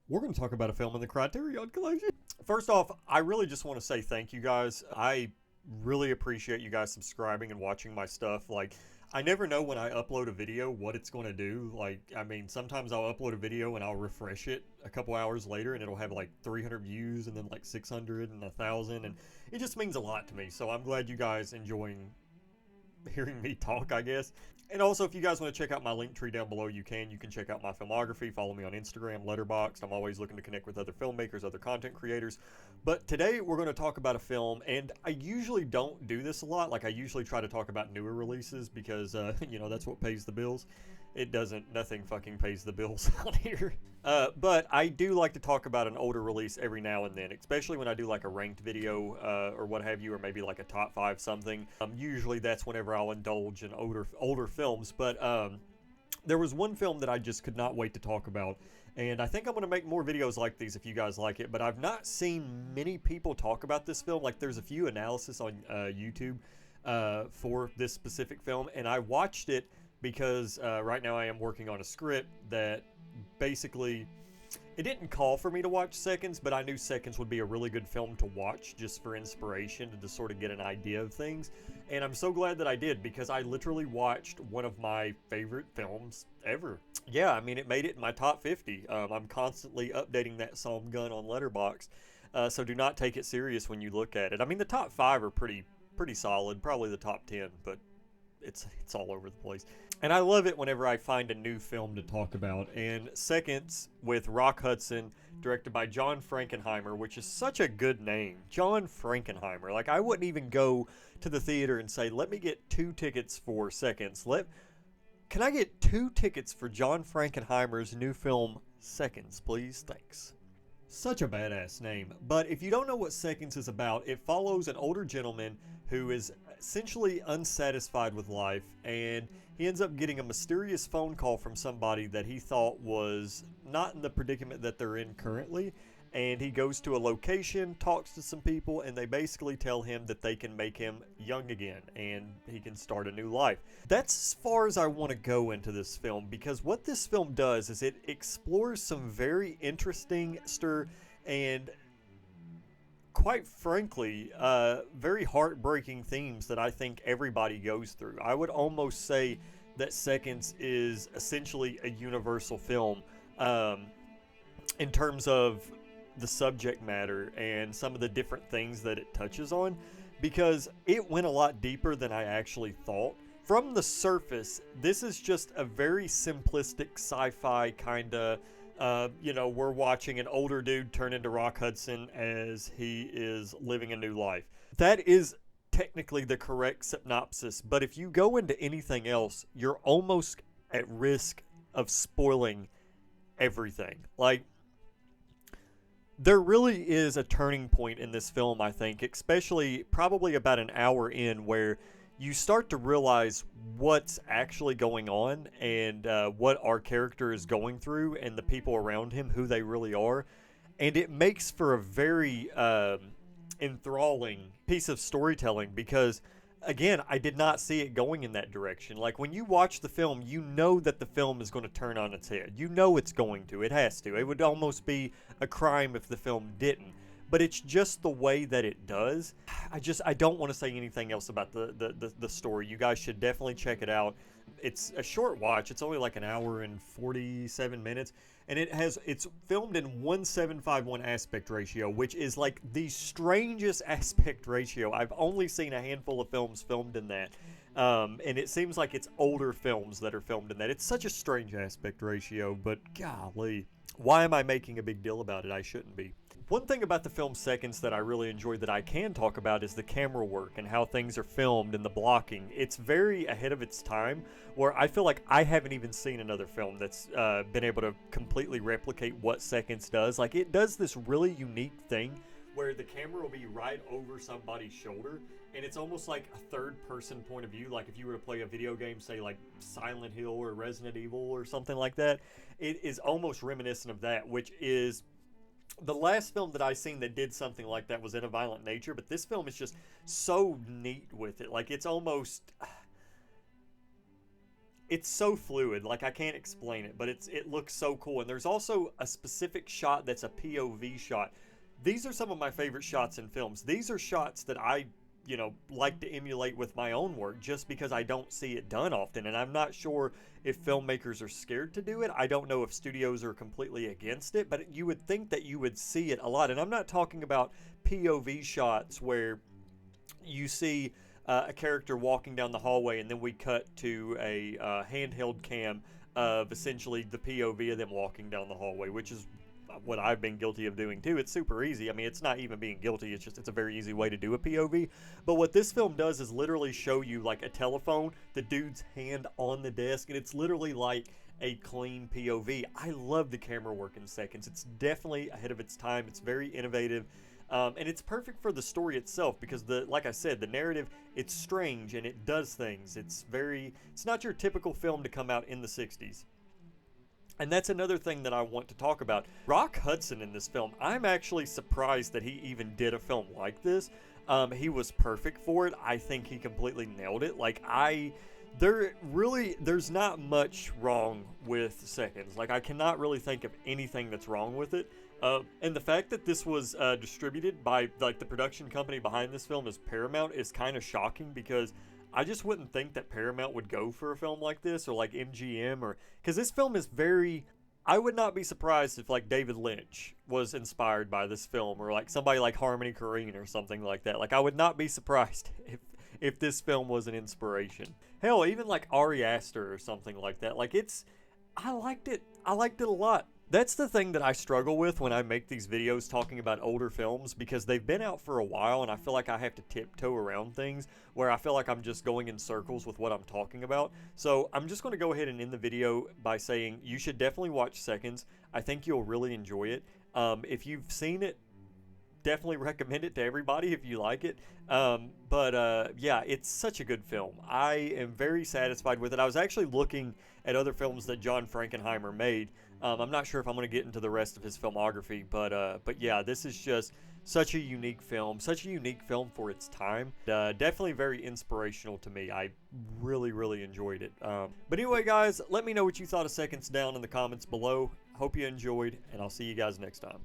We're going to talk about a film in the Criterion Collection. First off, I really just want to say thank you guys. I really appreciate you guys subscribing and watching my stuff. Like, I never know when I upload a video what it's going to do. Like, I mean, sometimes I'll upload a video and I'll refresh it a couple hours later and it'll have like 300 views and then like 600 and 1,000. And it just means a lot to me. So I'm glad you guys enjoying hearing me talk, I guess. And also, if you guys want to check out my link tree down below, you can. You can check out my filmography, follow me on Instagram, Letterboxd. I'm always looking to connect with other filmmakers, other content creators. But today we're going to talk about a film, and I usually don't do this a lot. Like, I usually try to talk about newer releases because, you know, that's what pays the bills. It doesn't. Nothing fucking pays the bills out here. But I do like to talk about an older release every now and then, especially when I do like a ranked video or what have you, or maybe like a top 5 something. Usually that's whenever I'll indulge in older films. But there was one film that I just could not wait to talk about, and I think I'm going to make more videos like these if you guys like it. But I've not seen many people talk about this film. Like, there's a few analysis on YouTube for this specific film, and I watched it because right now I am working on a script that basically, it didn't call for me to watch Seconds, but I knew Seconds would be a really good film to watch just for inspiration and to sort of get an idea of things. And I'm so glad that I did, because I literally watched one of my favorite films ever. Yeah, I mean, it made it in my top 50. I'm constantly updating that Psalm gun on Letterboxd, so do not take it serious when you look at it. I mean, the top 5 are pretty solid, probably the top 10, but it's all over the place. And I love it whenever I find a new film to talk about. And Seconds with Rock Hudson, directed by John Frankenheimer, which is such a good name. John Frankenheimer. Like, I wouldn't even go to the theater and say, let me get 2 tickets for Seconds. Can I get 2 tickets for John Frankenheimer's new film, Seconds, please? Thanks. Such a badass name. But if you don't know what Seconds is about, it follows an older gentleman who is essentially unsatisfied with life, and he ends up getting a mysterious phone call from somebody that he thought was not in the predicament that they're in currently. And he goes to a location, talks to some people, and they basically tell him that they can make him young again and he can start a new life. That's as far as I want to go into this film, because what this film does is it explores some very interesting and, quite frankly, very heartbreaking themes that I think everybody goes through. I would almost say that Seconds is essentially a universal film in terms of the subject matter and some of the different things that it touches on, because it went a lot deeper than I actually thought. From the surface, this is just a very simplistic sci-fi kind of, you know, we're watching an older dude turn into Rock Hudson as he is living a new life. That is technically the correct synopsis, but if you go into anything else, you're almost at risk of spoiling everything. Like, there really is a turning point in this film, I think, especially probably about an hour in, where you start to realize what's actually going on and what our character is going through and the people around him, who they really are. And it makes for a very enthralling piece of storytelling because, again, I did not see it going in that direction. Like, when you watch the film, you know that the film is going to turn on its head. You know it's going to. It has to. It would almost be a crime if the film didn't. But it's just the way that it does. I don't want to say anything else about the story. You guys should definitely check it out. It's a short watch. It's only like an hour and 47 minutes. And it's filmed in 1:751 aspect ratio, which is like the strangest aspect ratio. I've only seen a handful of films filmed in that. And it seems like it's older films that are filmed in that. It's such a strange aspect ratio, but golly. Why am I making a big deal about it? I shouldn't be. One thing about the film Seconds that I really enjoyed that I can talk about is the camera work and how things are filmed and the blocking. It's very ahead of its time, where I feel like I haven't even seen another film that's been able to completely replicate what Seconds does. Like, it does this really unique thing where the camera will be right over somebody's shoulder, and it's almost like a third-person point of view. Like if you were to play a video game, say like Silent Hill or Resident Evil or something like that, it is almost reminiscent of that, which is the last film that I seen that did something like that was In a Violent Nature, but this film is just so neat with it. Like, it's almost, it's so fluid, like I can't explain it, but it looks so cool. And there's also a specific shot that's a POV shot. These are some of my favorite shots in films. These are shots that I, like to emulate with my own work just because I don't see it done often. And I'm not sure if filmmakers are scared to do it. I don't know if studios are completely against it, but you would think that you would see it a lot. And I'm not talking about POV shots where you see a character walking down the hallway and then we cut to a handheld cam of essentially the POV of them walking down the hallway, which is what I've been guilty of doing too. It's super easy. I mean, it's not even being guilty. It's a very easy way to do a POV. But what this film does is literally show you like a telephone, the dude's hand on the desk, and it's literally like a clean POV. I love the camera work in Seconds. It's definitely ahead of its time. It's very innovative. And it's perfect for the story itself because like I said, the narrative, it's strange and it does things. It's not your typical film to come out in the 60s. And that's another thing that I want to talk about. Rock Hudson in this film, I'm actually surprised that he even did a film like this. He was perfect for it. I think he completely nailed it. There's not much wrong with Seconds. Like, I cannot really think of anything that's wrong with it. And the fact that this was distributed by, like, the production company behind this film is Paramount is kind of shocking because I just wouldn't think that Paramount would go for a film like this or like MGM because this film is I would not be surprised if like David Lynch was inspired by this film or like somebody like Harmony Korine or something like that. Like I would not be surprised if this film was an inspiration. Hell, even like Ari Aster or something like that. Like I liked it. I liked it a lot. That's the thing that I struggle with when I make these videos talking about older films because they've been out for a while and I feel like I have to tiptoe around things where I feel like I'm just going in circles with what I'm talking about. So I'm just going to go ahead and end the video by saying you should definitely watch Seconds. I think you'll really enjoy it. If you've seen it, definitely recommend it to everybody if you like it. Yeah, it's such a good film. I am very satisfied with it. I was actually looking at other films that John Frankenheimer made. I'm not sure if I'm going to get into the rest of his filmography, but yeah, this is just such a unique film for its time. Definitely very inspirational to me. I really, really enjoyed it. But anyway, guys, let me know what you thought of Seconds down in the comments below. Hope you enjoyed, and I'll see you guys next time.